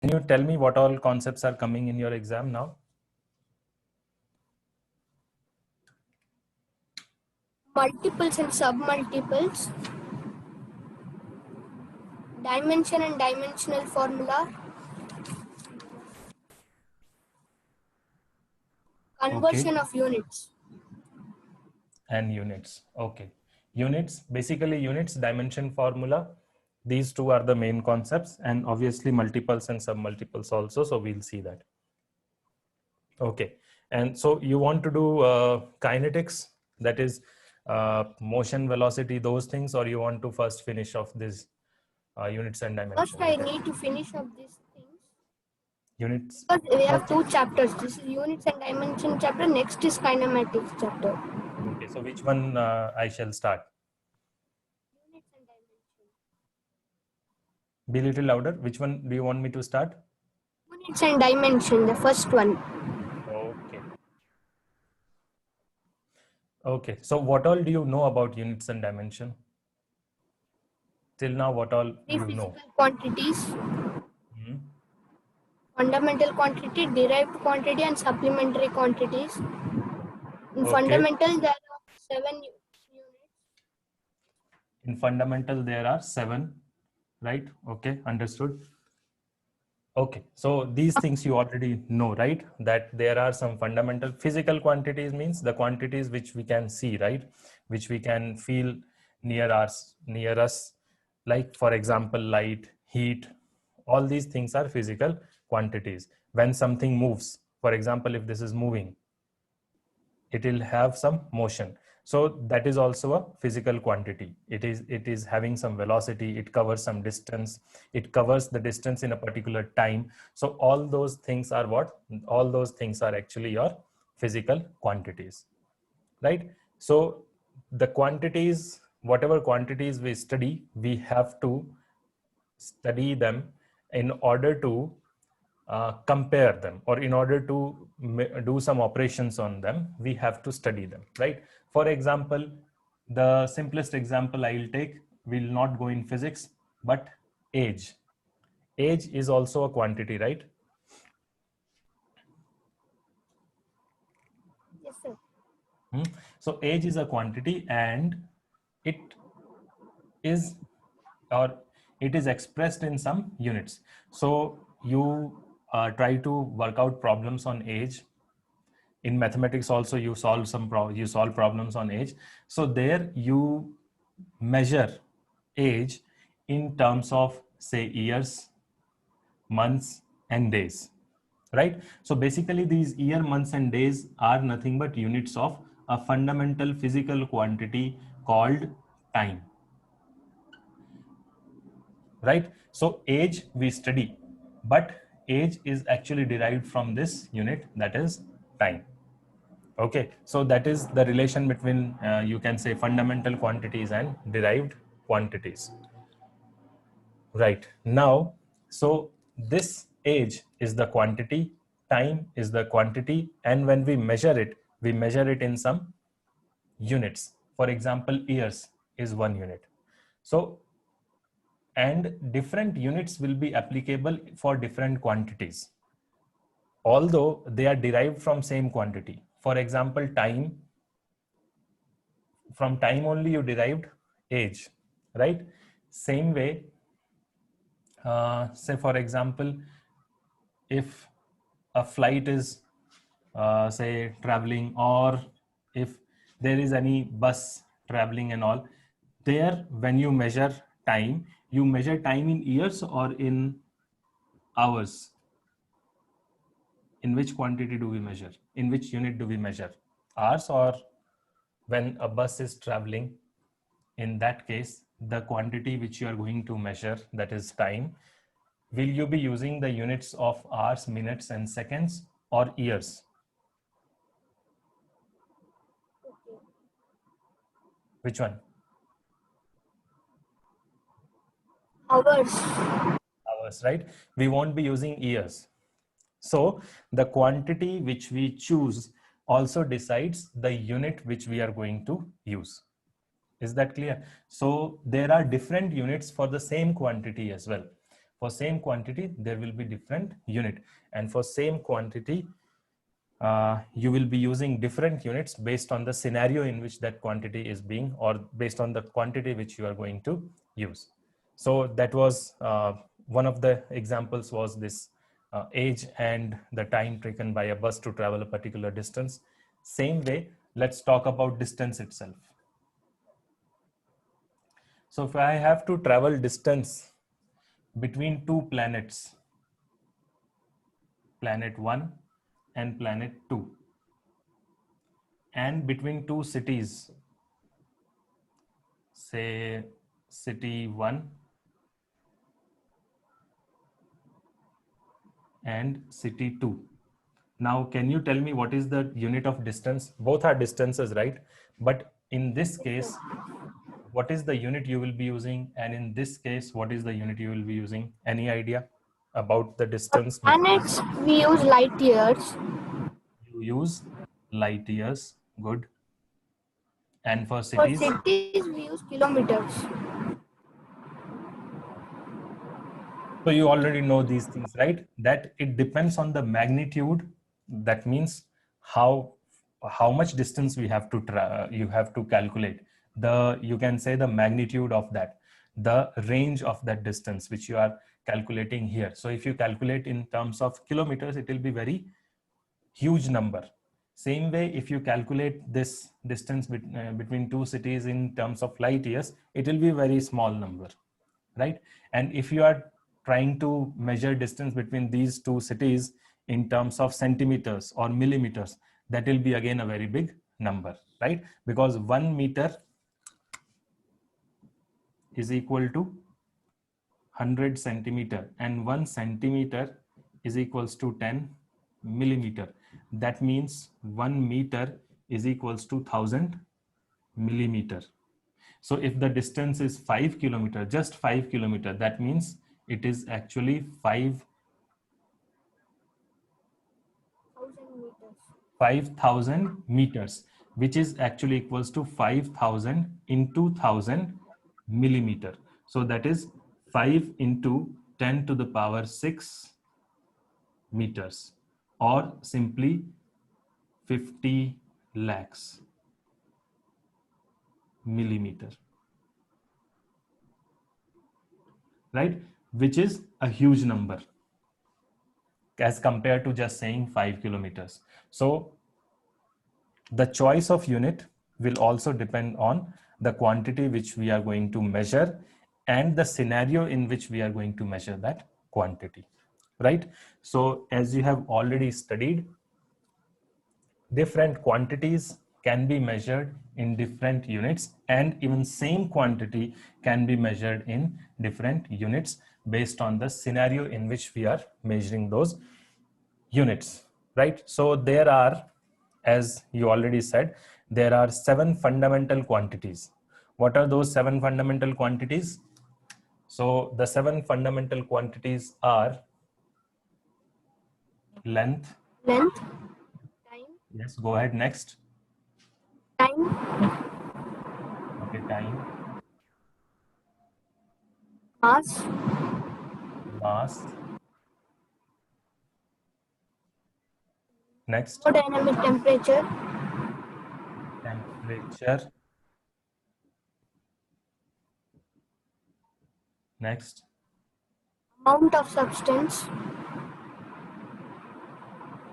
Can you tell me what all concepts are coming in your exam now? Multiples and submultiples, dimension and dimensional formula, conversion of units. And units. Okay. Units, basically units, dimension formula. These two are the main concepts, and obviously multiples and submultiples also. So we'll see that. Okay. And so you want to do kinetics, that is motion, velocity, those things, or you want to first finish off this units and dimension? First, I need to finish up these things. Units. Because we have two chapters. This is units and dimension chapter. Next is kinematics chapter. Okay. So which one I shall start? Units and dimension. Be a little louder. Which one do you want me to start? Units and dimension, the first one. Okay. Okay. So what all do you know about units and dimension? Till now, what all Three you physical know? quantities, fundamental quantity, derived quantity, and supplementary quantities. In fundamental, there are 7 units. In fundamental, there are 7, right? Okay, understood. Okay, so these things you already know, right? That there are some fundamental physical quantities, means the quantities which we can see, right? Which we can feel near us, like for example, light, heat, all these things are physical quantities. When something moves, for example, if this is moving, it will have some motion, so that is also a physical quantity. It is having some velocity, it covers some distance, it covers the distance in a particular time. So all those things are what? All those things are actually your physical quantities, right? So the quantities, whatever quantities we study, we have to study them in order to compare them, or in order to do some operations on them, we have to study them, right? For example, the simplest example I will take, will not go in physics, but age. Age is also a quantity, right? Yes, sir. So age is a quantity, and it is, or it is expressed in some units. So you try to work out problems on age. In mathematics also, you solve you solve problems on age. So there you measure age in terms of, say, years, months, and days, right? So basically these year, months, and days are nothing but units of a fundamental physical quantity called time, right? So age we study, but age is actually derived from this unit, that is time. Okay, so that is the relation between, you can say, fundamental quantities and derived quantities. Right now, so this age is the quantity, time is the quantity, and when we measure it in some units. For example, years is 1 unit. So, and different units will be applicable for different quantities, although they are derived from same quantity. For example, time, from time only you derived age, right? Same way, say for example, if a flight is say traveling, or if there is any bus traveling and all, there when you measure time, you measure time in years or in hours? In which quantity do we measure? In which unit do we measure? Hours, or when a bus is traveling, in that case, the quantity which you are going to measure, that is time, will you be using the units of hours, minutes, and seconds, or years? Okay. Which one? Hours. Hours, right? We won't be using years. So the quantity which we choose also decides the unit which we are going to use. Is that clear? So there are different units for the same quantity as well. For same quantity, there will be different unit. And for same quantity, you will be using different units based on the scenario in which that quantity is being, or based on the quantity which you are going to use. So that was one of the examples was this age and the time taken by a bus to travel a particular distance. Same way, let's talk about distance itself. So if I have to travel distance between two planets, planet 1 and planet 2, and between two cities, say city 1 and city 2. Now, can you tell me what is the unit of distance? Both are distances, right? But in this case, what is the unit you will be using? And in this case, what is the unit you will be using? Any idea about the distance? Planets, we use light years. You use light years. Good. And for For cities? cities, we use kilometers. So you already know these things, right? That it depends on the magnitude. That means how much distance we have to you have to calculate. You can say the magnitude of that, the range of that distance which you are calculating here. So if you calculate in terms of kilometers, it will be very huge number. Same way, if you calculate this distance between two cities in terms of light years, it will be very small number, right? And if you are trying to measure distance between these two cities in terms of centimeters or millimeters, that will be again a very big number, right? Because 1 meter is equal to 100 centimeter, and 1 centimeter is equals to 10 millimeter. That means 1 meter is equals to 1000 millimeter. So if the distance is 5 kilometer, just 5 kilometer, that means it is actually 5,000 meters, which is actually equals to 5,000 into 1000 millimeter. So that is 5 into 10 to the power 6 meters, or simply 50 lakhs millimeter, right? Which is a huge number as compared to just saying 5 kilometers. So the choice of unit will also depend on the quantity which we are going to measure and the scenario in which we are going to measure that quantity, right? So as you have already studied, different quantities can be measured in different units, and even same quantity can be measured in different units based on the scenario in which we are measuring those units, right? So there are, as you already said, there are 7 fundamental quantities. What are those 7 fundamental quantities? So the 7 fundamental quantities are length. Length, time, Yes, go ahead. Next. time, Okay, time, mass, mass. Next, thermodynamic temperature, temperature. Next, amount of substance,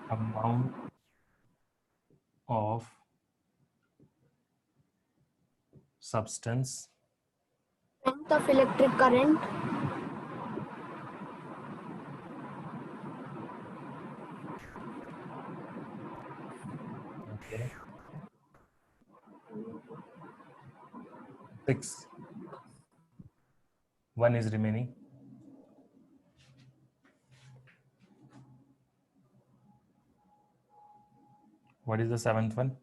amount of substance. length of electric current, Okay. 6. 1 is remaining. What is the 7th one?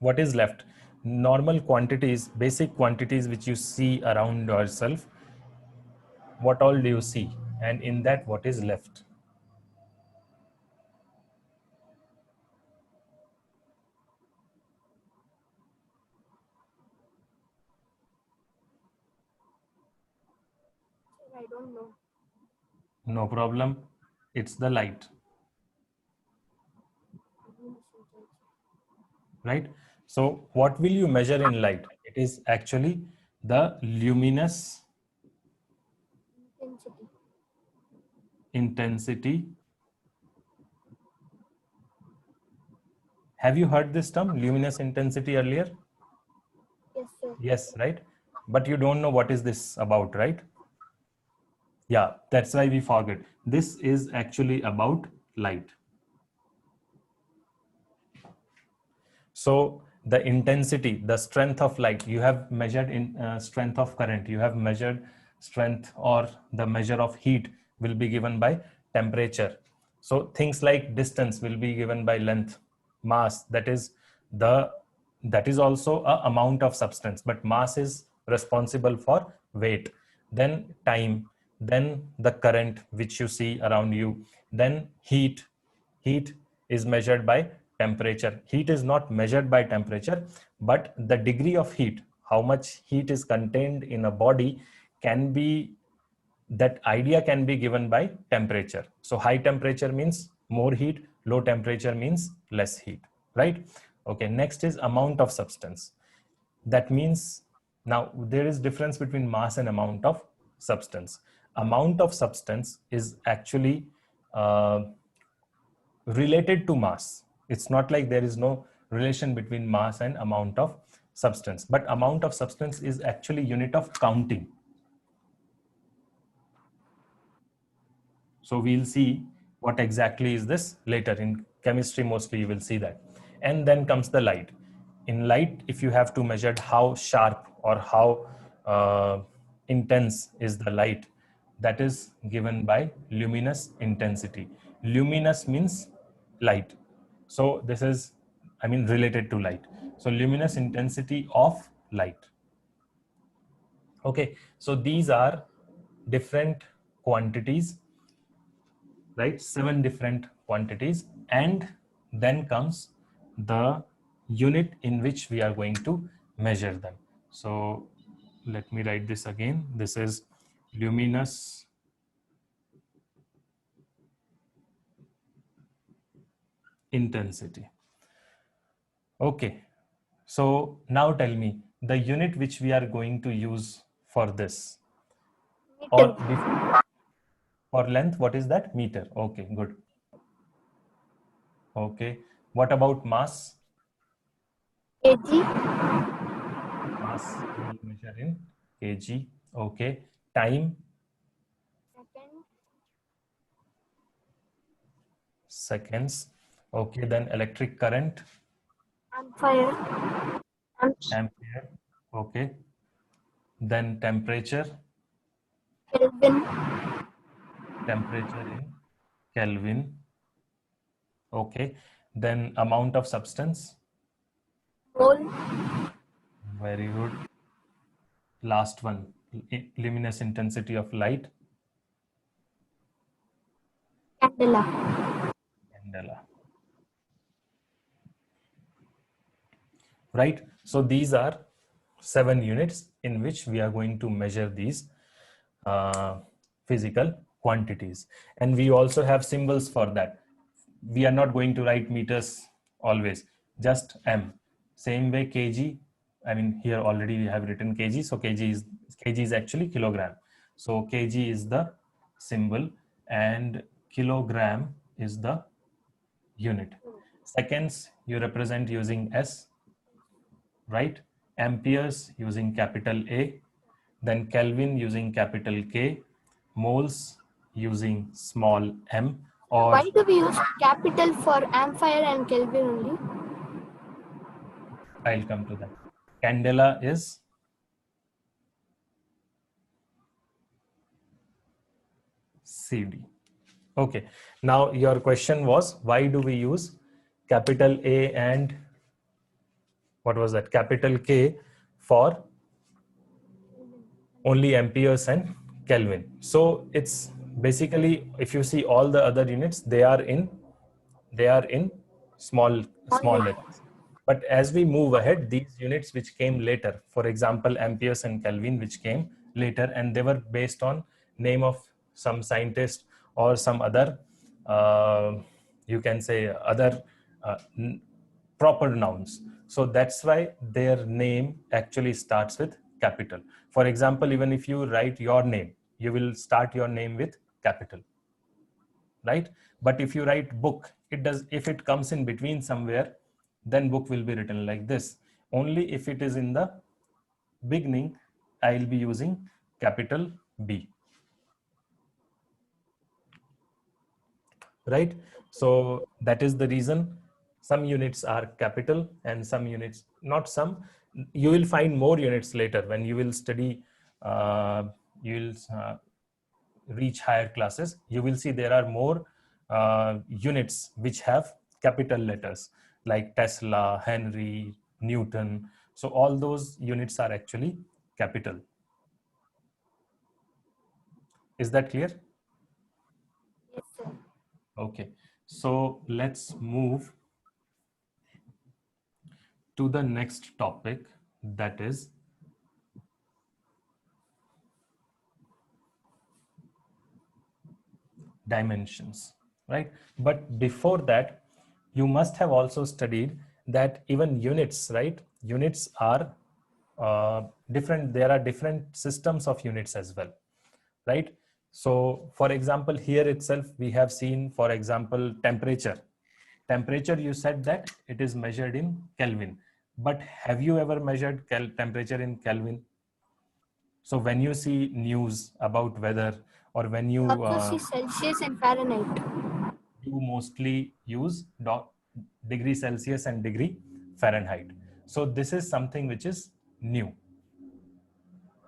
What is left? Normal quantities, basic quantities which you see around yourself. What all do you see? And in that, what is left? I don't know. No problem. It's the light, right? So what will you measure in light? It is actually the luminous Intensity. intensity. Have you heard this term, luminous intensity, earlier? Yes, sir. Yes, right? But you don't know what is this about, right? Yeah, that's why we forget. This is actually about light. So the intensity, the strength of light, you have measured in strength of current, you have measured strength, or the measure of heat will be given by temperature. So things like distance will be given by length, mass, that is also a amount of substance, but mass is responsible for weight. Then time, then the current which you see around you, then heat is measured by temperature. Heat is not measured by temperature, but the degree of heat, how much heat is contained in a body, can be, that idea can be given by temperature. So high temperature means more heat, low temperature means less heat, right? Okay, next is amount of substance. That means, now there is difference between mass and amount of substance. Amount of substance is actually related to mass. It's not like there is no relation between mass and amount of substance, but amount of substance is actually unit of counting. So we'll see what exactly is this later. In chemistry mostly you will see that. And then comes the light. In light, if you have to measure how sharp or how intense is the light, that is given by luminous intensity. Luminous means light. So this is, I mean, related to light. So luminous intensity of light. Okay, so these are different quantities, right? 7 different quantities. And then comes the unit in which we are going to measure them. So let me write this again. This is luminous intensity. Okay, so now tell me the unit which we are going to use for this, or Meter. for length, what is that? Meter. Okay, good. Okay, what about mass? kg. Mass will measure in kg. Okay, time, Second. seconds. Okay, then electric current, Ampere. ampere. Okay, then temperature, Kelvin. temperature in Kelvin. Okay, then amount of substance. Mole. Very good. Last one, luminous intensity of light, Candela. candela. Right? So these are 7 units in which we are going to measure these physical quantities. And we also have symbols for that. We are not going to write meters always, just M. Same way kg, I mean here already we have written kg, so kg is actually kilogram. So kg is the symbol and kilogram is the unit. Seconds you represent using S, right? Amperes using capital A, then Kelvin using capital K, moles using small m, or Why do we use capital for ampere and Kelvin only? I'll come to that. Candela is CD. Okay, now your question was why do we use capital A and what was that? Capital K for only amperes and Kelvin. So it's basically, if you see all the other units, they are in small letters. But as we move ahead, these units which came later, for example, amperes and Kelvin, which came later, and they were based on name of some scientist or some other, you can say other proper nouns. So that's why their name actually starts with capital. For example, even if you write your name, you will start your name with capital, right? But if you write book, it does, if it comes in between somewhere, then book will be written like this. Only if it is in the beginning, I'll be using capital B, right? So that is the reason some units are capital and some units not some. You will find more units later when you will study, you will reach higher classes. You will see there are more units which have capital letters like Tesla, Henry, Newton. So all those units are actually capital. Is that clear? Yes, sir. Okay, so let's move to the next topic, that is dimensions, right? But before that, you must have also studied that even units, right? Units are different. There are different systems of units as well, right? So for example, here itself, we have seen, for example, temperature. Temperature, you said that it is measured in Kelvin, but have you ever measured temperature in Kelvin? So when you see news about weather, or when We you also see Celsius and Fahrenheit. you mostly use degree Celsius and degree Fahrenheit. So this is something which is new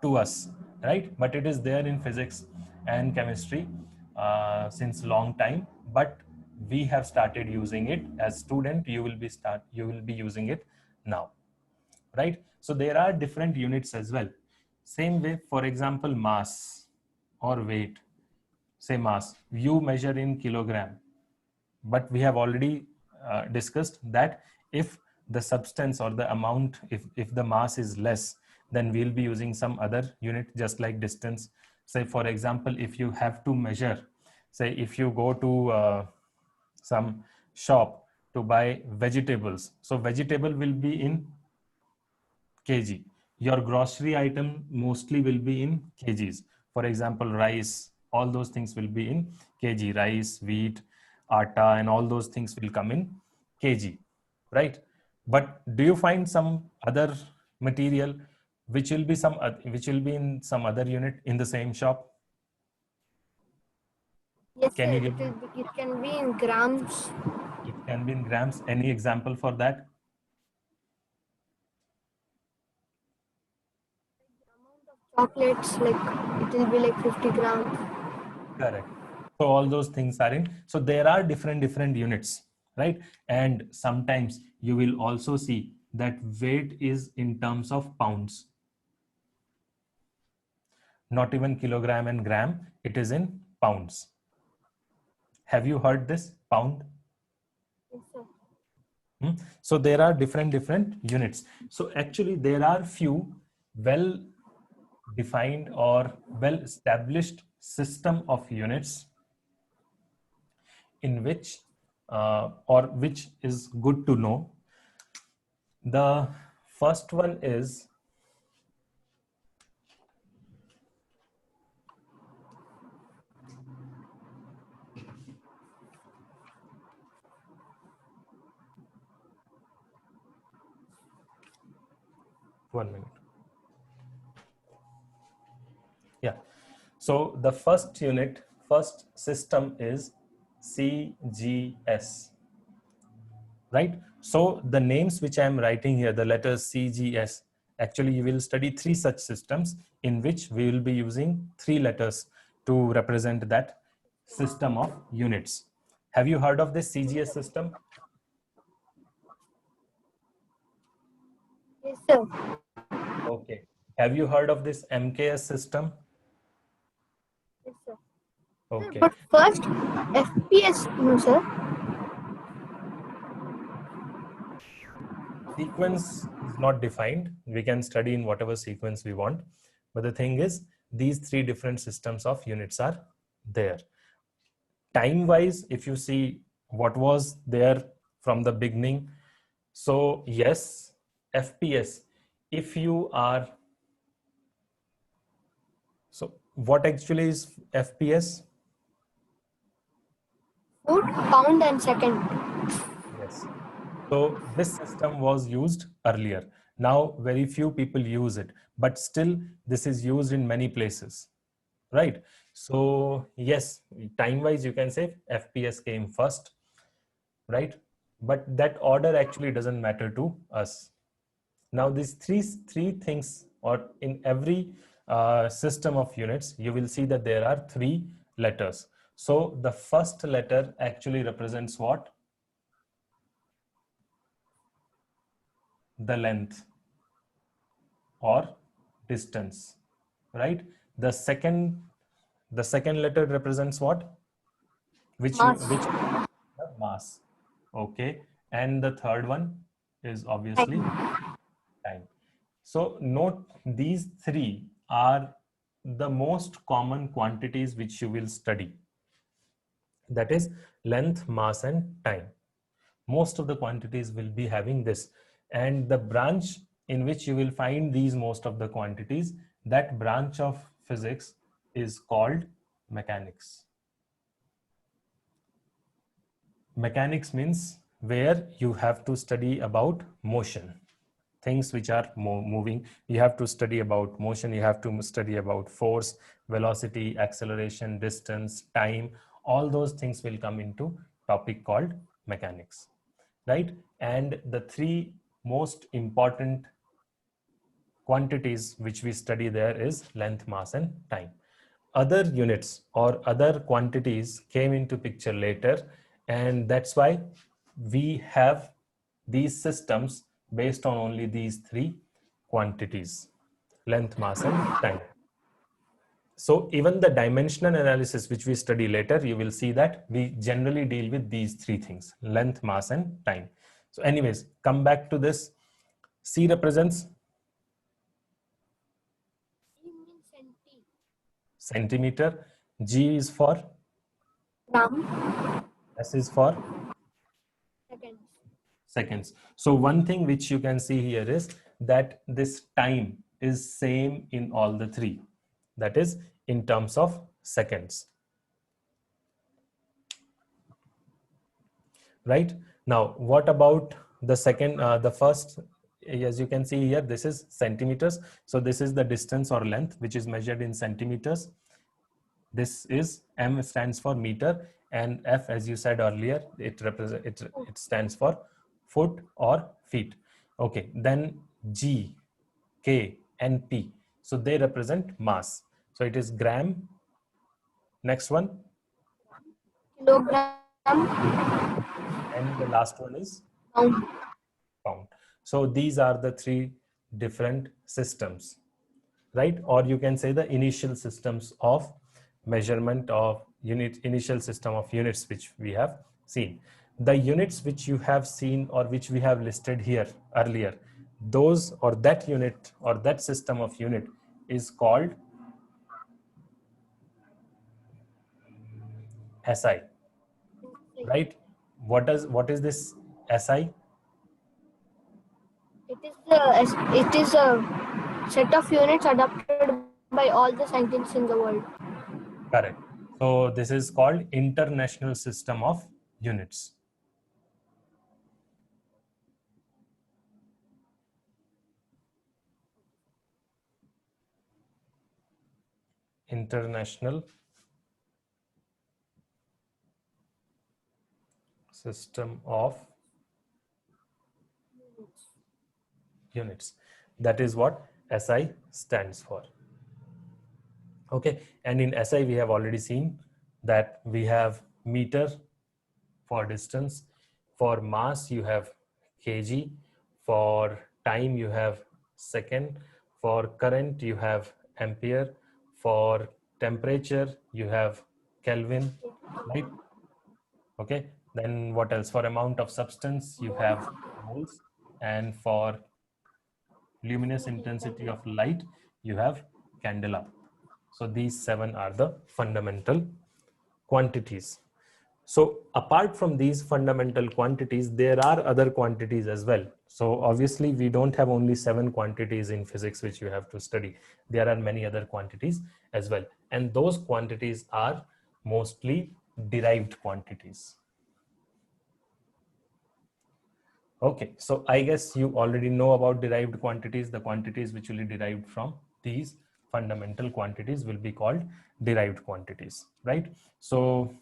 to us, right? But it is there in physics and chemistry since long time. But we have started using it as student. You will be using it now, right? So there are different units as well. Same way, for example, mass or weight. Say mass, you measure in kilogram, but we have already discussed that if the substance or the amount, if the mass is less, then we'll be using some other unit, just like distance. Say for example, if you have to measure, say if you go to some shop to buy vegetables, so vegetable will be in kg. Your grocery item mostly will be in kgs. For example, rice, all those things will be in kg. Rice, wheat, atta, and all those things will come in kg, right? But do you find some other material which will be which will be in some other unit in the same shop? Yes, Can sir. you give? It can be in grams. It can be in grams. Any example for that? Chocolates, like it will be like 50 grams. Correct. So all those things are in. So there are different units, right? And sometimes you will also see that weight is in terms of pounds, not even kilogram and gram. It is in pounds. Have you heard this pound? Yes, sir. So there are different units. So actually there are few well defined or well established system of units in which or which is good to know. The first one is one minute. Yeah. So the first unit, first system is CGS, right? So the names which I am writing here, the letters CGS, actually you will study three such systems in which we will be using three letters to represent that system of units. Have you heard of this CGS system? Yes, sir. Okay. Have you heard of this MKS system? Yes, sir. Okay. But first, FPS, no, sir. Sequence is not defined. We can study in whatever sequence we want. But the thing is, these three different systems of units are there. Time wise, if you see what was there from the beginning, so yes, FPS, if you are, so what actually is FPS? Foot, pound, and second. Yes. So this system was used earlier. Now very few people use it, but still this is used in many places, right? So yes, time wise you can say FPS came first, right? But that order actually doesn't matter to us. Now these three things, or in every system of units, you will see that there are three letters. So the first letter actually represents what? The length or distance, right? The second letter represents what? Which Mass. the mass. Okay, and the third one is obviously Time. time. So note these three are the most common quantities which you will study. That is length, mass, and time. Most of the quantities will be having this. And the branch in which you will find these most of the quantities, that branch of physics is called mechanics. Mechanics means where you have to study about motion, things which are moving. You have to study about motion, you have to study about force, velocity, acceleration, distance, time. All those things will come into topic called mechanics, right? And the three most important quantities which we study there is length, mass, and time. Other units or other quantities came into picture later, and that's why we have these systems based on only these three quantities: length, mass, and time. So even the dimensional analysis which we study later, you will see that we generally deal with these three things: length, mass, and time. So anyways, come back to this. C represents E means centi. centimeter, G is for, Gram. S is for Seconds. seconds. So one thing which you can see here is that this time is same in all the three. That is in terms of seconds. Right? Now, what about the second, the first, as you can see here, this is centimeters. So this is the distance or length, which is measured in centimeters. This is M stands for meter, and F, as you said earlier, it stands for foot or feet. Okay, then G, K, and P. So they represent mass. So it is gram. Next one, Kilogram. and the last one is Pound. pound. So these are the three different systems, right? Or you can say the initial systems of measurement of unit, initial system of units which we have seen. The units which you have seen or which we have listed here earlier, those or that unit or that system of unit is called SI, right? What is this SI? It is a set of units adopted by all the scientists in the world. Correct. So this is called International System of Units. International System of Units. That is what SI stands for. Okay, and in SI we have already seen that we have meter for distance, for mass you have kg, for time you have second, for current you have ampere, for temperature you have Kelvin, right? Okay, then what else? For amount of substance you have moles, and for luminous intensity of light you have candela. So these 7 are the fundamental quantities. So apart from these fundamental quantities, there are other quantities as well. So obviously we don't have only 7 quantities in physics which you have to study. There are many other quantities as well. And those quantities are mostly derived quantities. Okay, so I guess you already know about derived quantities. The quantities which will be derived from these fundamental quantities will be called derived quantities, right? So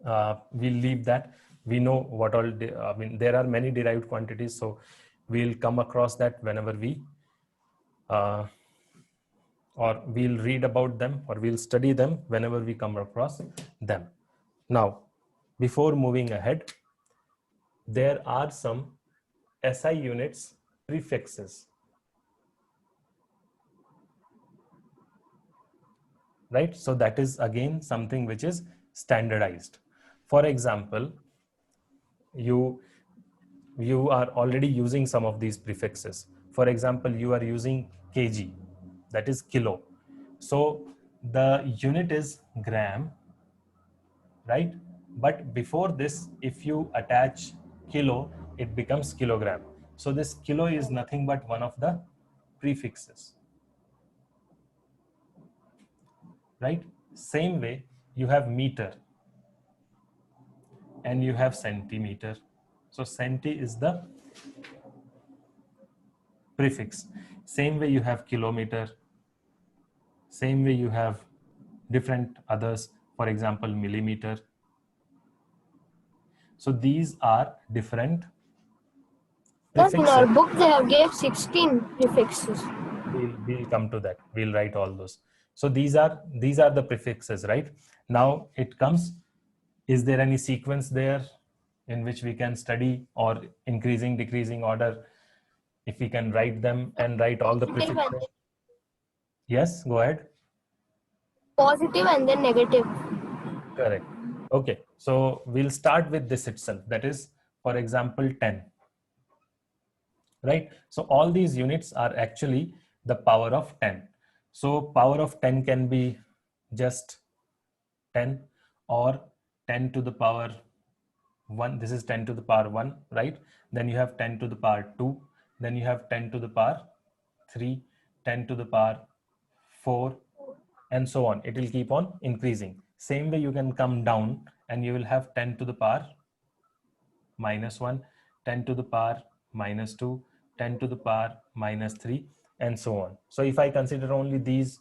we'll leave that. We know what all, I mean, there are many derived quantities, so we'll come across that whenever we, or we'll read about them or we'll study them whenever we come across them. Now, before moving ahead, there are some SI units prefixes, right? So that is again something which is standardized. For example, you are already using some of these prefixes. For example, you are using kg, that is kilo. So the unit is gram, right? But before this, if you attach kilo, it becomes kilogram. So this kilo is nothing but one of the prefixes, right? Same way, you have meter and you have centimeter. So centi is the prefix. Same way you have kilometer. Same way you have different others, for example, millimeter. So these are different Yes, in prefixes. our book they have gave 16 prefixes. We'll come to that. We'll write all those. So these are the prefixes, right? Now it comes, is there any sequence there in which we can study, or increasing, decreasing order, if we can write them and write all the prefixes? Yes, go ahead. Positive and then negative. Correct. Okay, so we'll start with this itself. That is, for example, 10. Right? So all these units are actually the power of 10. So power of 10 can be just 10 or 10 to the power 1. This is 10 to the power 1, right? Then you have 10 to the power 2. Then you have 10 to the power 3, 10 to the power 4, and so on. It will keep on increasing. Same way you can come down and you will have 10 to the power -1, 10 to the power -2, 10 to the power -3, and so on. So if I consider only these,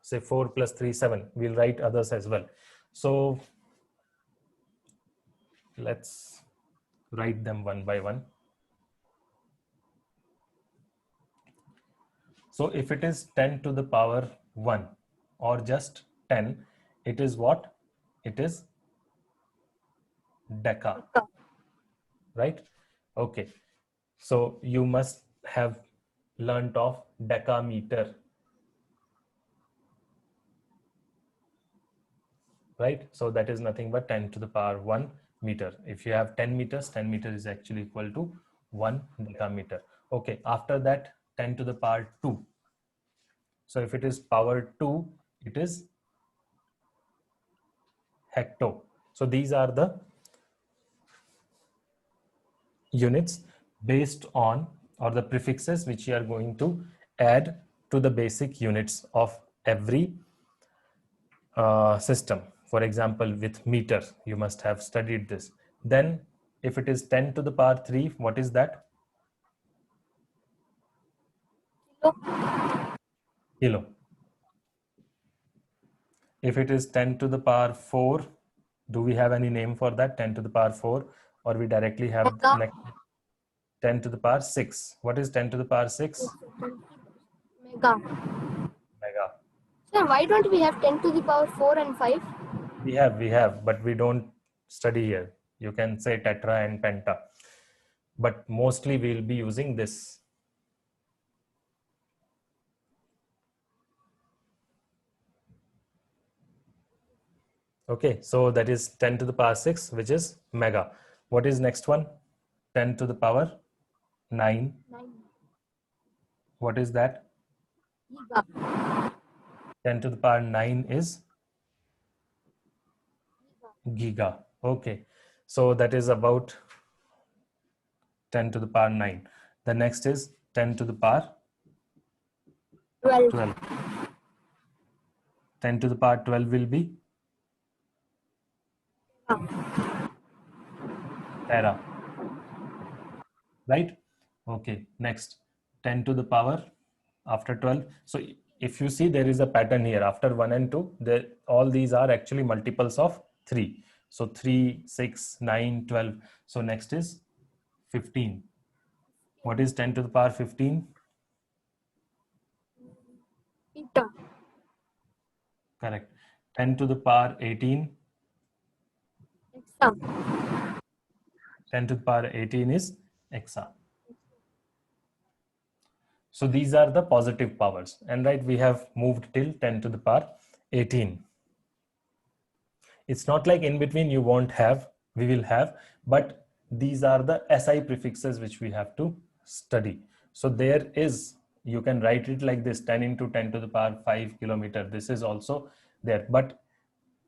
say 4 plus 3, 7, we'll write others as well. So let's write them one by one. So if it is 10 to the power 1 or just 10, it is what? It is deca, right? Okay. So you must have learnt of decameter, right? So that is nothing but 10 to the power 1 meter. If you have 10 meters, 10 meters is actually equal to 1 decameter. Okay, after that 10 to the power 2. So if it is power 2, it is hecto. So these are the units based on, or the prefixes which you are going to add to the basic units of every system. For example, with meter, you must have studied this. Then if it is 10 to the power 3, what is that? Kilo. If it is 10 to the power 4, do we have any name for that? 10 to the power 4, or we directly have next 10 to the power 6. What is 10 to the power 6? Mega. Mega. Sir, why don't we have 10 to the power 4 and 5? We have, but we don't study here. You can say tetra and penta, but mostly we'll be using this. Okay, so that is 10 to the power 6, which is mega. What is next one? 10 to the power 9. What is that? Giga. 10 to the power 9 is giga. Okay. So that is about 10 to the power 9. The next is 10 to the power 12. 12. 10 to the power 12 will be tera. Right? Okay. Next, 10 to the power after 12. So if you see, there is a pattern here. After 1 and 2, all these are actually multiples of 3. So 3, 6, 9, 12. So next is 15. What is 10 to the power 15? Eta. Correct. 10 to the power 18. Exa. 10 to the power 18 is exa. So these are the positive powers. And right, we have moved till 10 to the power 18. It's not like in between you won't have, we will have, but these are the SI prefixes which we have to study. So there is, you can write it like this, 10 into 10 to the power 5 kilometer. This is also there. But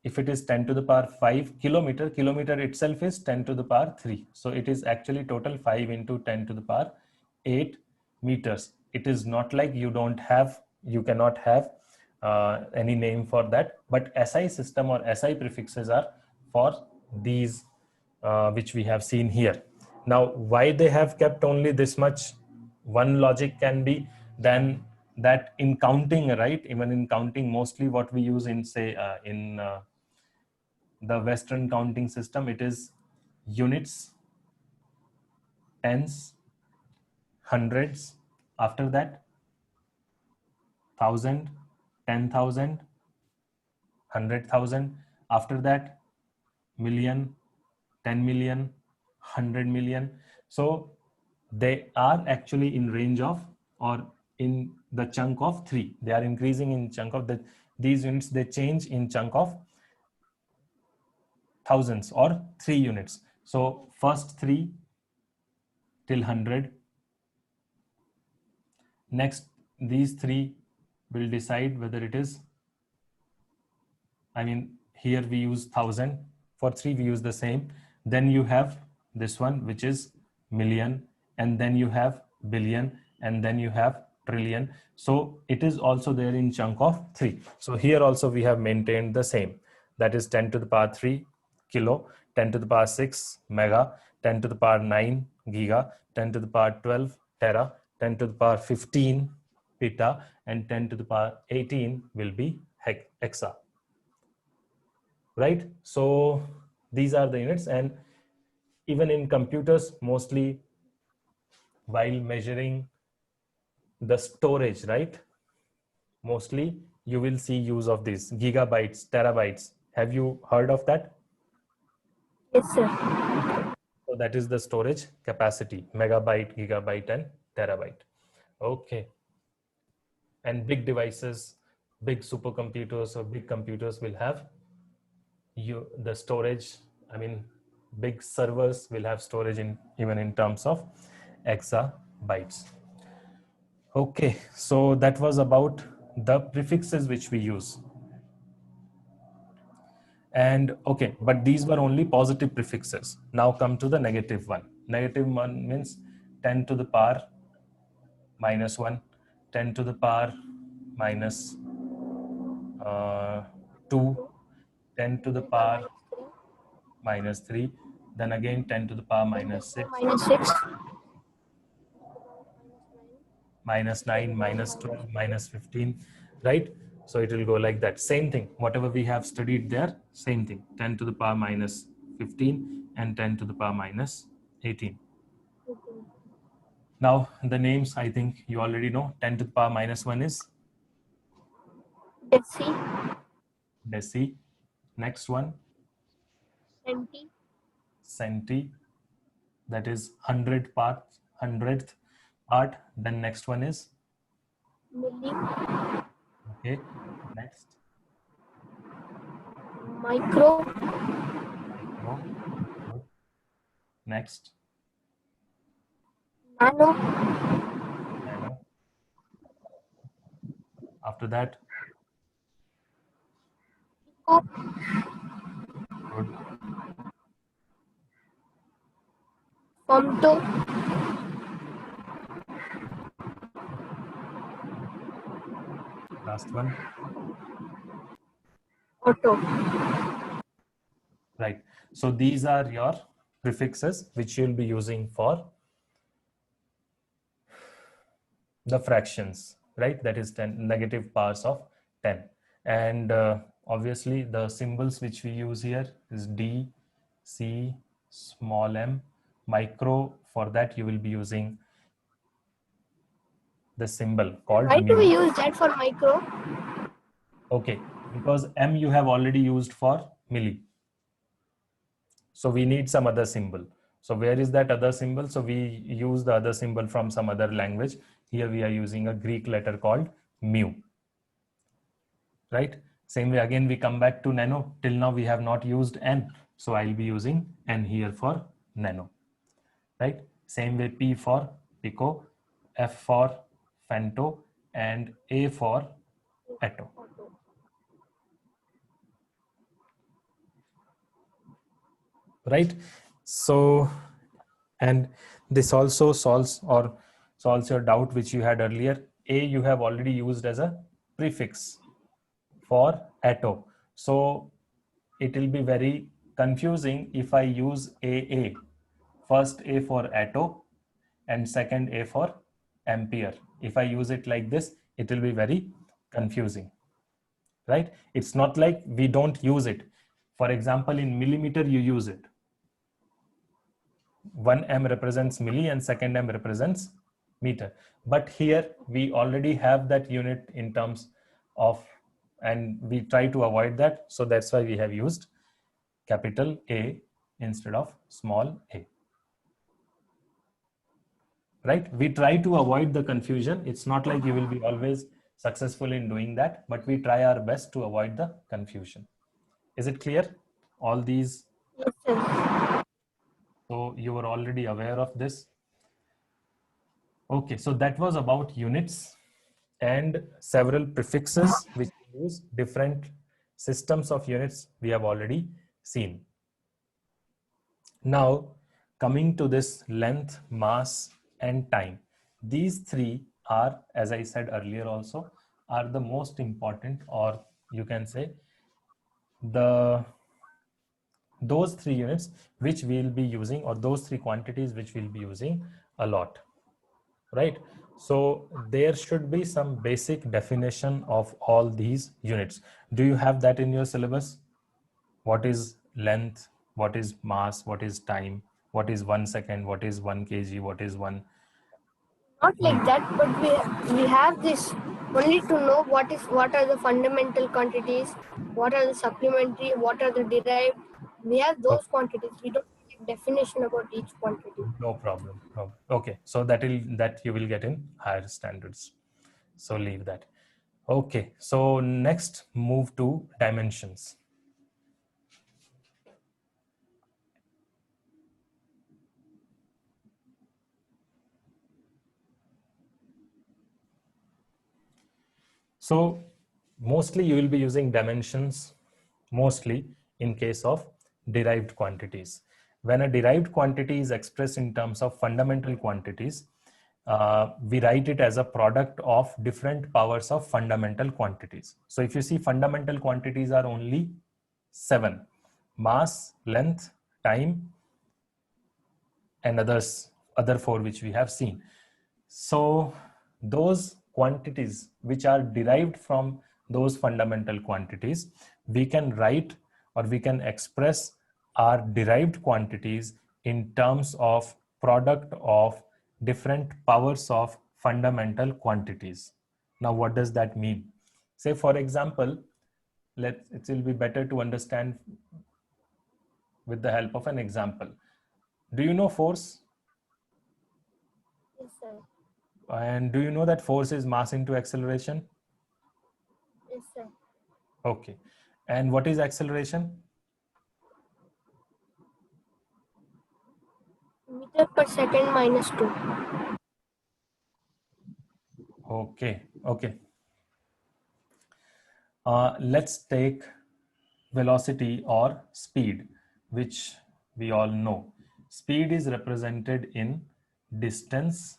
if it is 10 to the power 5 kilometer, kilometer itself is 10 to the power 3. So it is actually total 5 into 10 to the power 8 meters. It is not like you don't have, you cannot have any name for that, but SI system or SI prefixes are for these which we have seen here. Now, why they have kept only this much? One logic can be then that in counting, right? Even in counting, mostly what we use in say in the Western counting system, it is units, tens, hundreds. After that, 1,000, 10,000, 100,000. After that, million, 10 million, 100 million. So they are actually in range of or in the chunk of 3. They are increasing in chunk of these units. They change in chunk of thousands or 3 units. So first 3 till 100. Next, these 3 will decide whether it is, I mean, here we use 1,000. For 3, we use the same. Then you have this one, which is million, and then you have billion, and then you have trillion. So it is also there in chunk of 3. So here also we have maintained the same. That is 10 to the power 3 kilo, 10 to the power 6 mega, 10 to the power 9 giga, 10 to the power 12 tera, 10 to the power 15 peta, and 10 to the power 18 will be hexa. Right? So these are the units, and even in computers, mostly while measuring the storage, right? Mostly you will see use of these gigabytes, terabytes. Have you heard of that? Yes, sir. So that is the storage capacity, megabyte, gigabyte, and terabyte. Okay. And big devices, big supercomputers or big computers will have the storage, I mean, big servers will have storage in even in terms of exabytes. Okay, so that was about the prefixes which we use. And okay, but these were only positive prefixes. Now come to the negative one. Negative one means 10 to the power minus 1, 10 to the power minus 2, 10 to the power minus 3, then again 10 to the power minus 6, Minus 6. minus 9, minus 12, minus 15, right? So it will go like that. Same thing, whatever we have studied there, same thing, 10 to the power minus 15 and 10 to the power minus 18. Now the names, I think you already know. 10 to the power minus 1 is Deci. deci. Next one, Centi. centi, that is 100 parts, 100th part. Then next one is, Milli. okay, next, Micro. micro, good. Next, Nano. nano, After that, Oh, good. femto, Last one. auto. Right. So these are your prefixes which you'll be using for the fractions, right? That is 10 negative powers of 10. And obviously the symbols which we use here is D, C, small m, micro. For that you will be using the symbol called Why do we mu. use that for micro? Okay, because m you have already used for milli. So we need some other symbol. So where is that other symbol? So we use the other symbol from some other language. Here we are using a Greek letter called mu, right? Same way again we come back to nano. Till now we have not used n. So I'll be using n here for nano, right? Same way P for pico, F for femto, and A for atto. Right? So, and this also solves your doubt which you had earlier. A you have already used as a prefix for atto. So it will be very confusing if I use AA, first A for atto and second A for ampere. If I use it like this, it will be very confusing, right? It's not like we don't use it. For example, in millimeter, you use it. One m represents milli and second m represents meter. But here we already have that unit in terms of, and we try to avoid that. So that's why we have used capital A instead of small a. Right? We try to avoid the confusion. It's not like you will be always successful in doing that, but we try our best to avoid the confusion. Is it clear? All these, Yes, sir. so you were already aware of this. Okay, so that was about units and several prefixes which use different systems of units we have already seen. Now, coming to this length, mass, and time. These three are, as I said earlier also, are the most important, or you can say those three units which we'll be using, or those three quantities which we'll be using a lot, right? So there should be some basic definition of all these units. Do you have that in your syllabus? What is length? What is mass? What is time? What is 1 second? What is 1 kg? What is one? Not like that, but we have this only to know what are the fundamental quantities, what are the supplementary, what are the derived. We have Oh, those quantities. We don't have a definition about each quantity. no problem. No. Okay, so that you will get in higher standards. So leave that. Okay, so next move to dimensions. So mostly you will be using dimensions mostly in case of derived quantities. When a derived quantity is expressed in terms of fundamental quantities, we write it as a product of different powers of fundamental quantities. So if you see, fundamental quantities are only 7: mass, length, time, and other 4 which we have seen. So those quantities which are derived from those fundamental quantities, we can write, or we can express our derived quantities in terms of product of different powers of fundamental quantities. Now, what does that mean? Say, for example, it will be better to understand with the help of an example. Do you know force? Yes, sir. And do you know that force is mass into acceleration? Yes, sir. Okay. And what is acceleration? Meter per second minus 2. Okay. Okay. Let's take velocity or speed, which we all know. Speed is represented in distance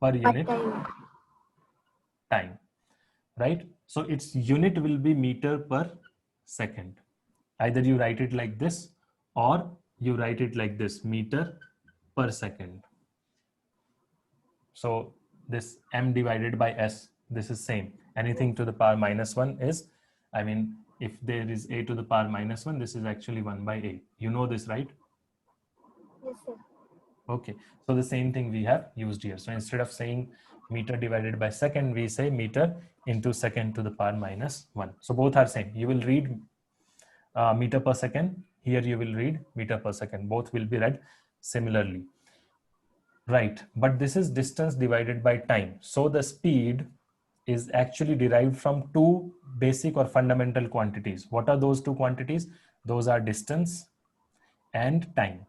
per But unit time. time, right? So its unit will be meter per second. Either you write it like this or you write it like this, meter per second. So this m divided by s, this is same. Anything to the power minus 1 is, I mean, if there is a to the power minus 1, this is actually 1 by a. You know this, right? Yes, sir. Okay, so the same thing we have used here. So instead of saying meter divided by second, we say meter into second to the power minus 1. So both are same. You will read meter per second. Here you will read meter per second. Both will be read similarly. Right, but this is distance divided by time. So the speed is actually derived from two basic or fundamental quantities. What are those two quantities? Those are distance and time.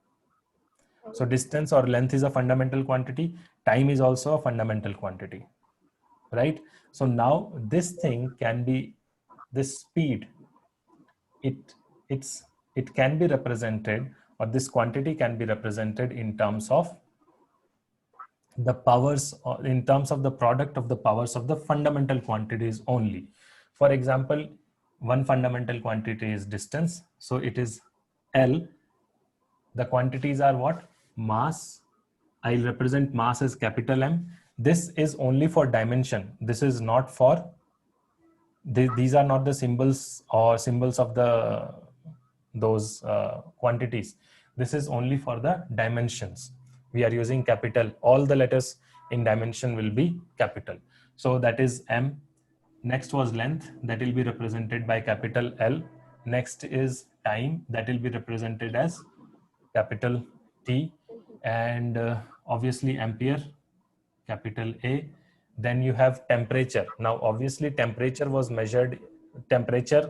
So distance or length is a fundamental quantity. Time is also a fundamental quantity, right? So now this thing can be, this speed, it's it can be represented, or this quantity can be represented in terms of the powers, or in terms of the product of the powers of the fundamental quantities only. For example, one fundamental quantity is distance, so it is L. The quantities are what? Mass. I'll represent mass as capital M. This is only for dimension. This is not for, these are not the symbols or symbols of the those quantities. This is only for the dimensions. We are using capital. All the letters in dimension will be capital. So that is M. Next was length, that will be represented by capital L. Next is time, that will be represented as capital T, and obviously ampere, capital A. Then you have temperature. Now obviously temperature was measured, temperature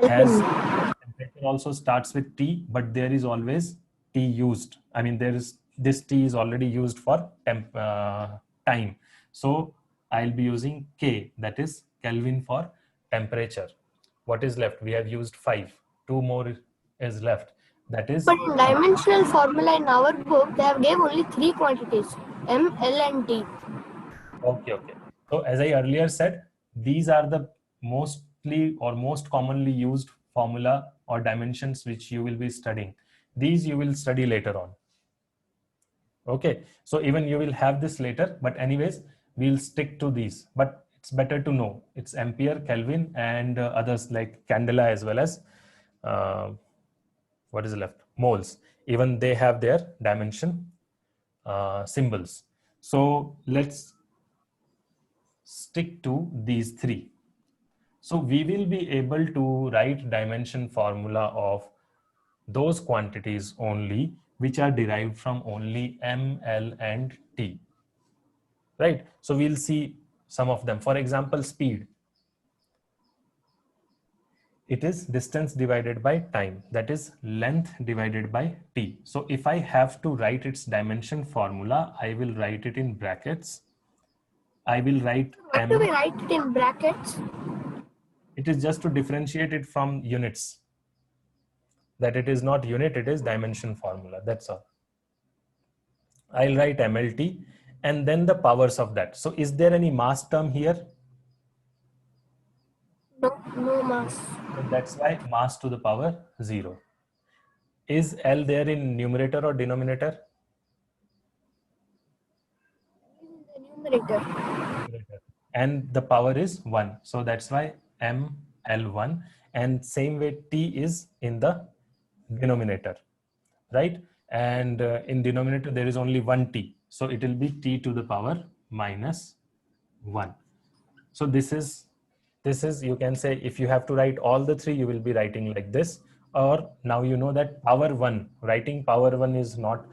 has, Kelvin. temperature also starts with T, but there is always T used. I mean, there is, this T is already used for time. So I'll be using K, that is Kelvin for temperature. What is left? We have used 5. 2 more is left. That is, But in dimensional formula in our book, they have gave only three quantities: M, L, and T. okay, okay. So as I earlier said, these are the mostly or most commonly used formula or dimensions which you will be studying. These you will study later on. Okay, so even you will have this later, but anyways, we'll stick to these. But it's better to know. It's ampere, Kelvin, and others like candela, as well as what is left? Moles. Even they have their dimension symbols. So let's stick to these three. So we will be able to write dimension formula of those quantities only which are derived from only M, L, and T. Right? So we'll see some of them. For example, speed. It is distance divided by time, that is length divided by T. So if I have to write its dimension formula, I will write it in brackets. I will write Why do we M. write it in brackets? It is just to differentiate it from units. That it is not unit, it is dimension formula. That's all. I'll write MLT and then the powers of that. So is there any mass term here? No, no mass. So that's why mass to the power 0. Is L there in numerator or denominator? The numerator. Numerator. And the power is 1. So that's why ML1. And same way T is in the denominator, right? And in denominator there is only one T. So it will be T to the power minus 1. So this is, you can say, if you have to write all the three, you will be writing like this. Or now you know that power 1, writing power 1 is not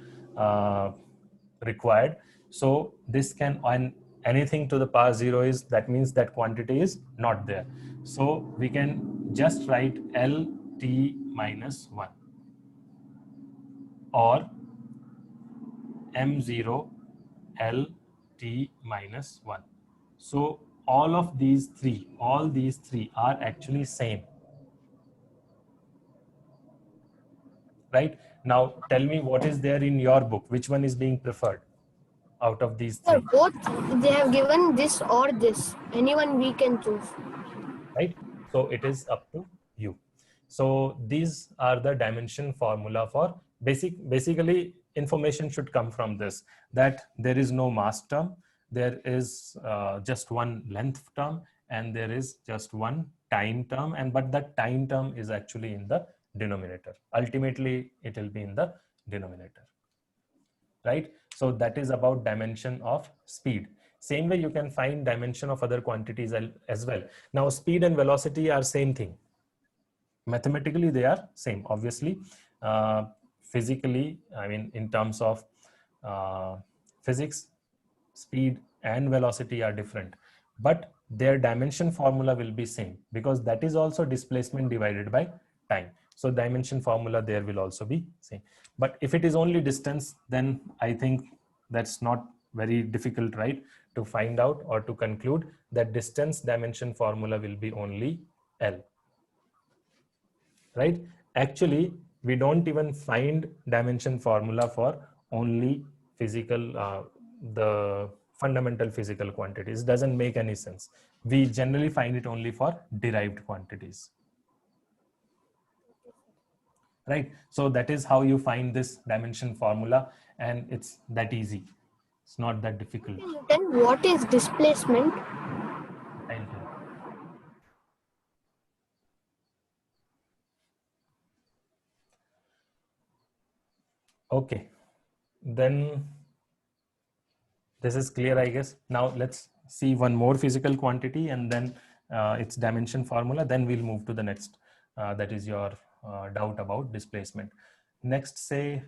required. So this can, on anything to the power 0 is, that means that quantity is not there. So we can just write LT minus 1 or M0 LT minus 1. So all these three are actually same. Right? Now tell me what is there in your book. Which one is being preferred out of these Sir, three? both they have given this or this. Anyone we can choose. Right? So it is up to you. So these are the dimension formula for basically information should come from this, that there is no mass term, there is just one length term, and there is just one time term, and but that time term is actually in the denominator. Ultimately it will be in the denominator. Right? So that is about dimension of speed. Same way you can find dimension of other quantities as well. Now speed and velocity are same thing. Mathematically they are same, obviously. Physically, I mean in terms of physics, speed and velocity are different, but their dimension formula will be same, because that is also displacement divided by time. So dimension formula there will also be same. But if it is only distance, then I think that's not very difficult, right, to find out or to conclude that distance dimension formula will be only L. Right? Actually, we don't even find dimension formula for only physical, the fundamental physical quantities. Doesn't make any sense. We generally find it only for derived quantities. Right? So that is how you find this dimension formula, and it's that easy. It's not that difficult. Then what is displacement? I'll tell you. Okay, then this is clear, I guess. Now let's see one more physical quantity and then its dimension formula. Then we'll move to the next. That is your doubt about displacement. Next, say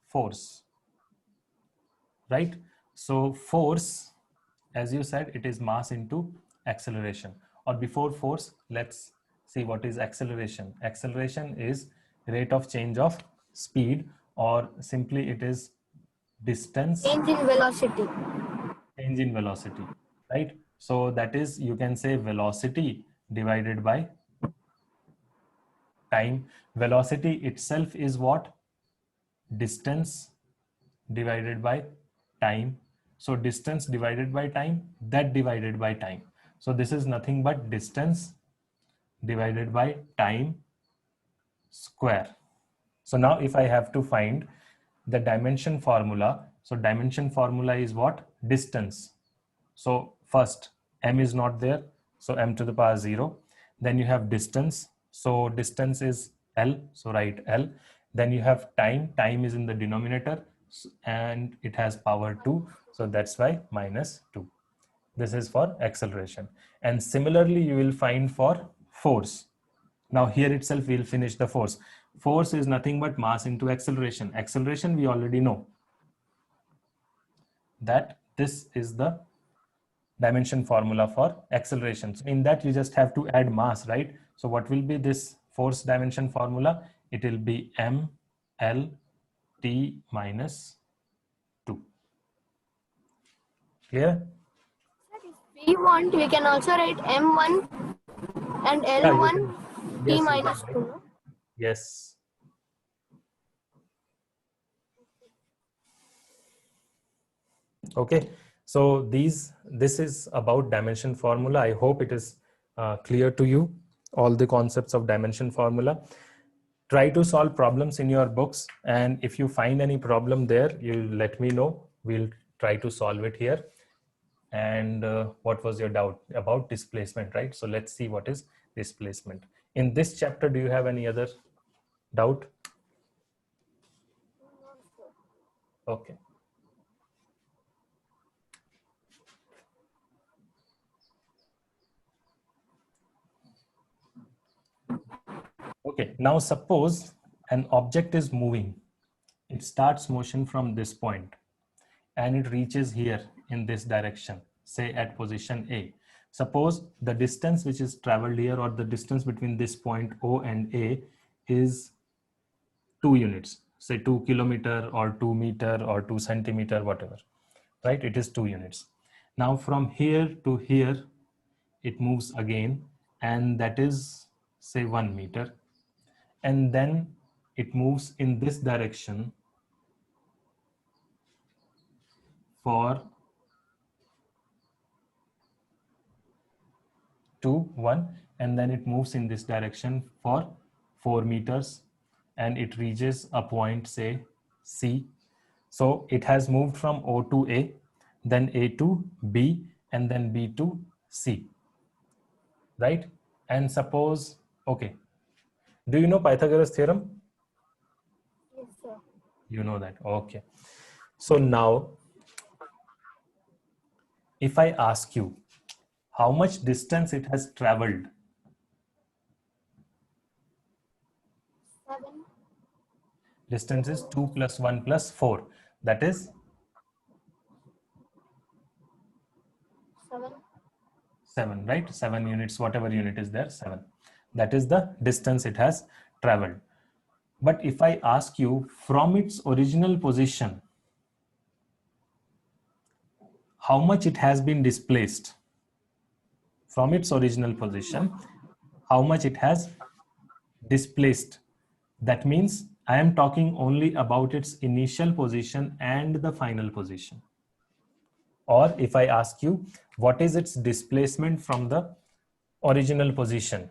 force. Right? So force, as you said, it is mass into acceleration. Or before force, let's see what is acceleration. Acceleration is rate of change of speed, or simply it is distance Change in velocity. change in velocity, right? So that is, you can say velocity divided by time. Velocity itself is what? Distance divided by time. So distance divided by time, that divided by time. So this is nothing but distance divided by time square. So now if I have to find the dimension formula, so dimension formula is what? Distance. So first m is not there, so m to the power 0. Then you have distance, so distance is L, so write L. Then you have time, time is in the denominator and it has power 2, so that's why minus 2. This is for acceleration. And similarly you will find for force. Now here itself we'll finish the force. Force is nothing but mass into acceleration. Acceleration we already know that this is the dimension formula for acceleration. So in that you just have to add mass, right? So what will be this force dimension formula? It will be m L T minus 2. Clear? If we want, we can also write M1 and L1 T Yes, minus 2. No? yes. Okay, so this is about dimension formula. I hope it is clear to you, all the concepts of dimension formula. Try to solve problems in your books, and if you find any problem there, you let me know. We'll try to solve it here. And what was your doubt about displacement, right? So let's see what is displacement. In this chapter, do you have any other doubt? Okay. Okay, now suppose an object is moving. It starts motion from this point and it reaches here in this direction, say at position A. Suppose the distance which is traveled here, or the distance between this point O and A, is 2 units, say 2 kilometer or 2 meter or 2 centimeter, whatever, right? It is 2 units. Now from here to here, it moves again, and that is say 1 meter, and then it moves in this direction for 2, 1, and then it moves in this direction for 4 meters, and it reaches a point, say C. So it has moved from O to A, then A to B, and then B to C, right? And suppose, okay, do you know Pythagoras theorem? Yes, sir. You know that, okay. So now, if I ask you how much distance it has traveled, 7. distance is 2 plus 1 plus 4, that is 7. 7, right? 7 units, whatever unit is there, 7. That is the distance it has traveled. But if I ask you from its original position, how much it has been displaced from its original position, how much it has displaced, that means I am talking only about its initial position and the final position. Or if I ask you, what is its displacement from the original position?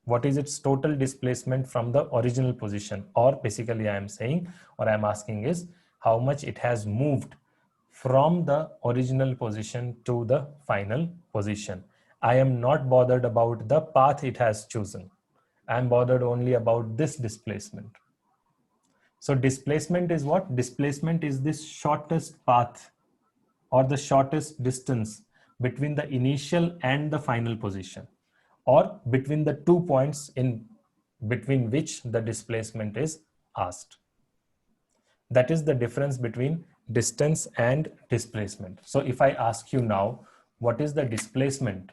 What is its total displacement from the original position? Or basically I am saying, or I am asking is, how much it has moved from the original position to the final position. I am not bothered about the path it has chosen. I am bothered only about this displacement. So displacement is what? Displacement is this shortest path or the shortest distance between the initial and the final position, or between the 2 points in between which the displacement is asked. That is the difference between distance and displacement. So if I ask you now, what is the displacement?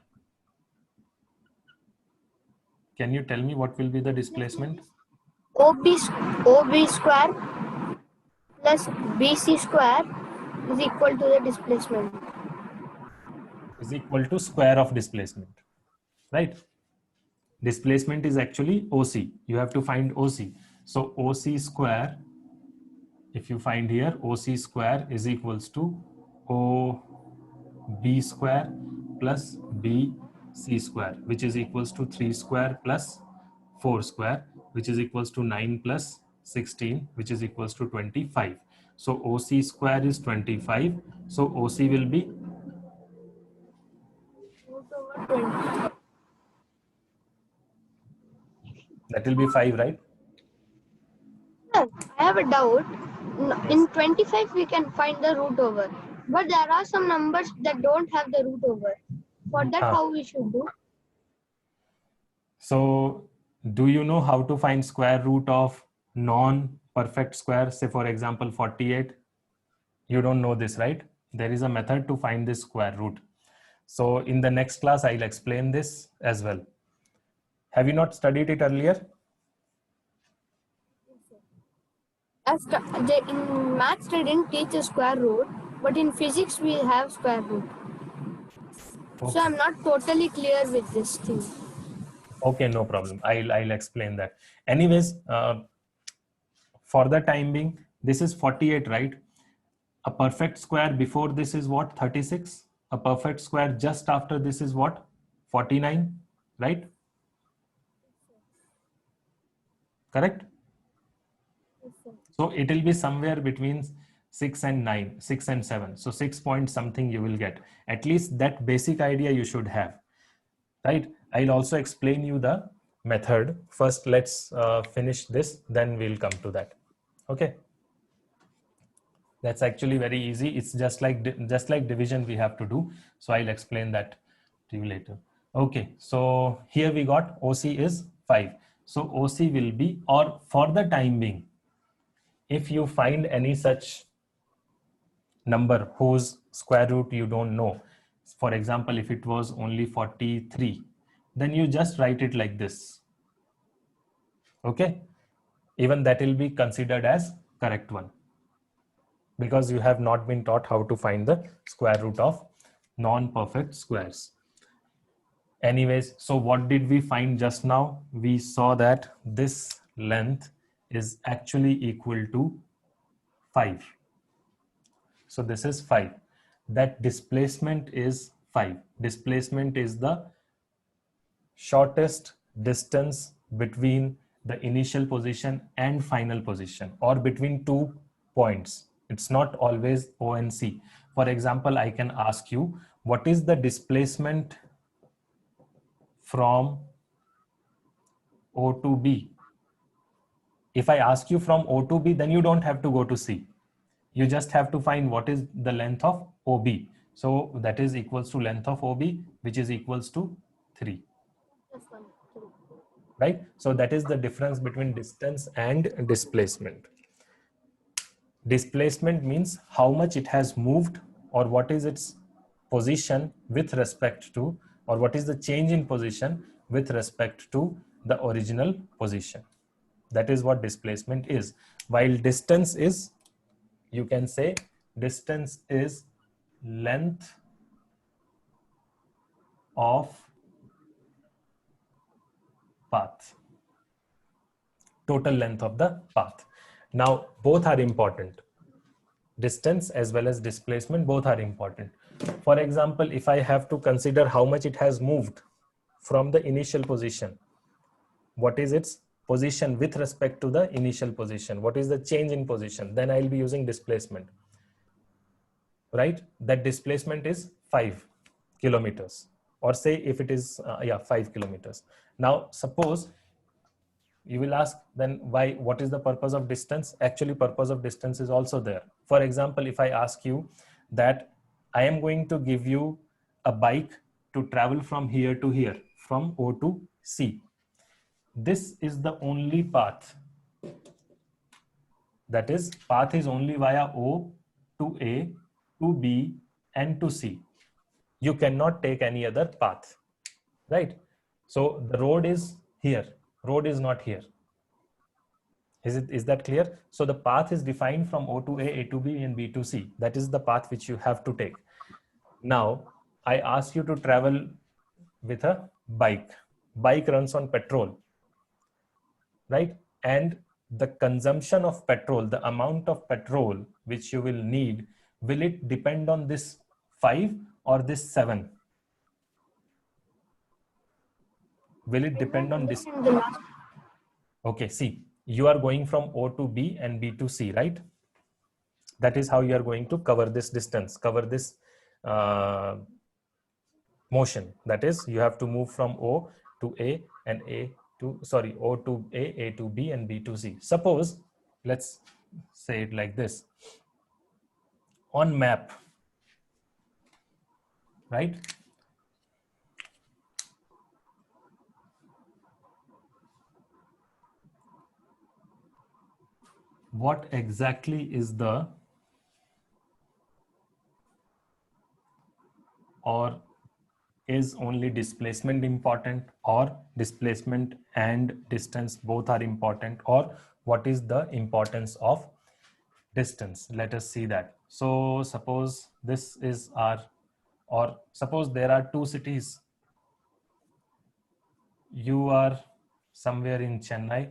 Can you tell me what will be the displacement? OB square plus BC square is equal to the displacement. Is equal to square of displacement, right? Displacement is actually OC. You have to find OC. So OC square, if you find here, OC square is equals to OB square plus BC square, which is equals to 3 square plus 4 square, which is equals to 9 plus 16, which is equals to 25. So OC square is 25. So OC will be Root over 20. that will be 5, right? Sir, I have a doubt. In 25 we can find the root over, but there are some numbers that don't have the root over. For that, how we should do? So do you know how to find square root of non-perfect square? Say for example 48. You don't know this, right? There is a method to find this square root. So in the next class I'll explain this as well. Have you not studied it earlier? In maths they didn't teach a square root, but in physics we have square root. Okay. So I'm not totally clear with this thing. Okay, no problem. I'll explain that. Anyways, for the time being, this is 48, right? A perfect square before this is what? 36. A perfect square just after this is what? 49, right? Correct? So it will be somewhere between 6 and 9, 6 and 7. So 6 point something you will get. At least that basic idea you should have, right? I'll also explain you the method. First, let's finish this, then we'll come to that. Okay. That's actually very easy. It's just like division we have to do. So I'll explain that to you later. Okay. So here we got OC is 5. So OC will be, or for the time being, if you find any such number whose square root you don't know, for example, if it was only 43, then you just write it like this. Okay. Even that will be considered as correct one, because you have not been taught how to find the square root of non-perfect squares. Anyways, so what did we find just now? We saw that this length is actually equal to 5. So this is 5. That displacement is 5. Displacement is the shortest distance between the initial position and final position, or between 2 points. It's not always O and C. For example, I can ask you, what is the displacement from O to B? If I ask you from O to B, then you don't have to go to C. You just have to find what is the length of OB. So that is equals to length of OB, which is equals to 3. That's one. Right? So that is the difference between distance and displacement. Displacement means how much it has moved, or what is its position with respect to, or what is the change in position with respect to the original position. That is what displacement is. While distance is, you can say distance is length of path, total length of the path. Now both are important. Distance as well as displacement, both are important. For example, if I have to consider how much it has moved from the initial position, what is its position with respect to the initial position, what is the change in position, then I'll be using displacement, right? That displacement is 5 kilometers, or say if it is 5 kilometers. Now suppose you will ask, then why, what is the purpose of distance? Actually, purpose of distance is also there. For example, if I ask you that I am going to give you a bike to travel from here to here, from O to C, this is the only path. That is, path is only via O to A to B and to C. You cannot take any other path, right? So the road is here, road is not here. Is that clear? So the path is defined from O to A to B, and B to C. That is the path which you have to take. Now, I ask you to travel with a bike. Bike runs on petrol, right? And the consumption of petrol, the amount of petrol which you will need, will it depend on this 5 or this 7? Will it depend on this? Okay, see, you are going from O to B and B to C, right? That is how you are going to cover this distance, cover this motion. That is, you have to move from O to A and O to A to B, and B to C. Suppose, let's say it like this. On map, right? What exactly is the, or is only displacement important, or displacement and distance both are important, or what is the importance of distance? Let us see that. So suppose this is our, or suppose there are two cities. You are somewhere in Chennai.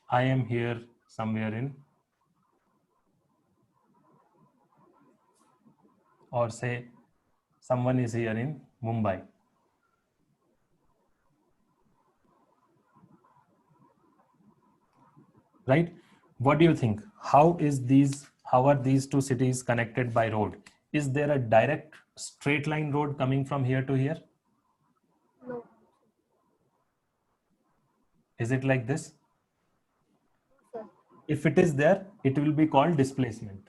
I am here somewhere in, or say someone is here in Mumbai. Right? What do you think? How are these two cities connected by road? Is there a direct straight line road coming from here to here? No. Is it like this? Sir. If it is there, it will be called displacement.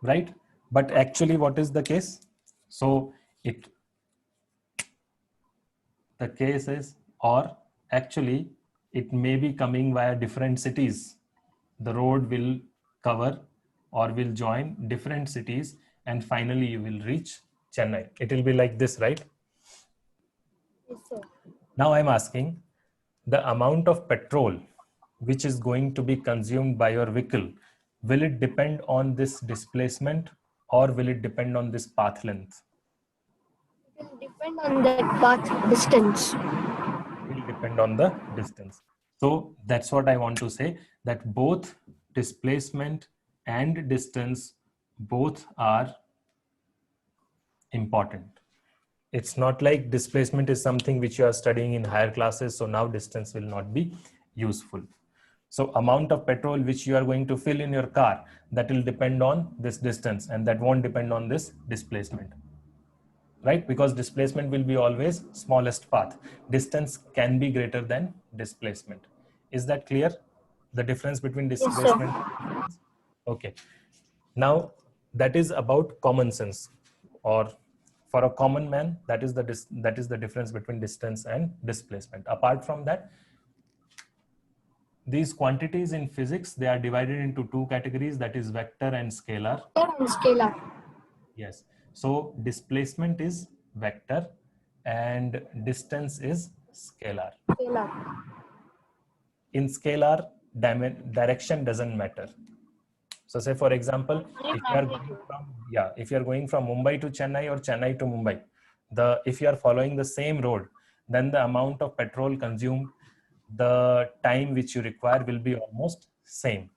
Right? But actually, what is the case? So the case is, or actually it may be coming via different cities. The road will cover or will join different cities, and finally you will reach Chennai. It will be like this, right? Yes, sir. Now I'm asking, the amount of petrol which is going to be consumed by your vehicle will it depend on this displacement or will it depend on this path length? It will depend on that path distance. Will depend on the distance. So that's what I want to say, that both displacement and distance both are important. It's not like displacement is something which you are studying in higher classes, so now distance will not be useful. So amount of petrol which you are going to fill in your car, that will depend on this distance, and that won't depend on this displacement, right? Because displacement will be always smallest path. Distance can be greater than displacement. Is that clear? The difference between Yes, sir. displacement and distance? Okay. Now that is about common sense, or for a common man, that is the difference between distance and displacement. Apart from that, these quantities in physics, they are divided into two categories, that is vector and scalar. Vector and scalar. Yes. So displacement is vector and distance is scalar. Scalar. In scalar, direction doesn't matter. So say for example, if you are going from Mumbai to Chennai or Chennai to Mumbai, if you are following the same road, then the amount of petrol consumed, the time which you require will be almost same,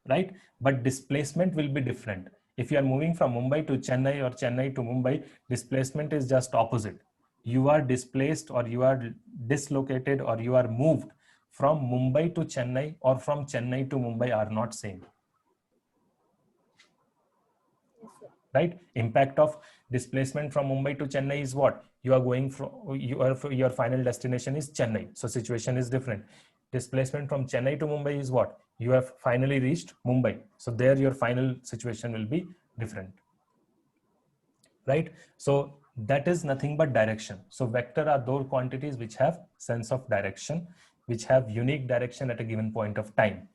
right? But displacement will be different. If you are moving from Mumbai to Chennai or Chennai to Mumbai, displacement is just opposite. You are displaced, or you are dislocated, or you are moved from Mumbai to Chennai or from Chennai to Mumbai are not same. Yes, sir. Right? Impact of displacement from Mumbai to Chennai is what? You are going from, your final destination is Chennai. So situation is different. Displacement from Chennai to Mumbai is what? You have finally reached Mumbai. So there your final situation will be different. Right? So that is nothing but direction. So vector are those quantities which have sense of direction, which have unique direction at a given point of time.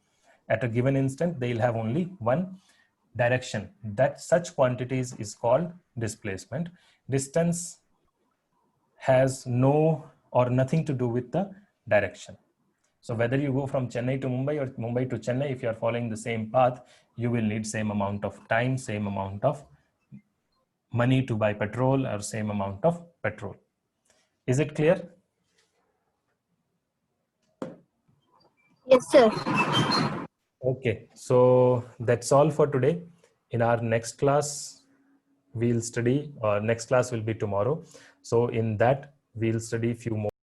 At a given instant, they'll have only one direction. That such quantities is called displacement. Distance has no or nothing to do with the direction. So whether you go from Chennai to Mumbai or Mumbai to Chennai, if you are following the same path, you will need same amount of time, same amount of money to buy petrol, or same amount of petrol. Is it clear? Yes, sir. Okay, so that's all for today. In our next class, we'll study, next class will be tomorrow. So in that, we'll study few more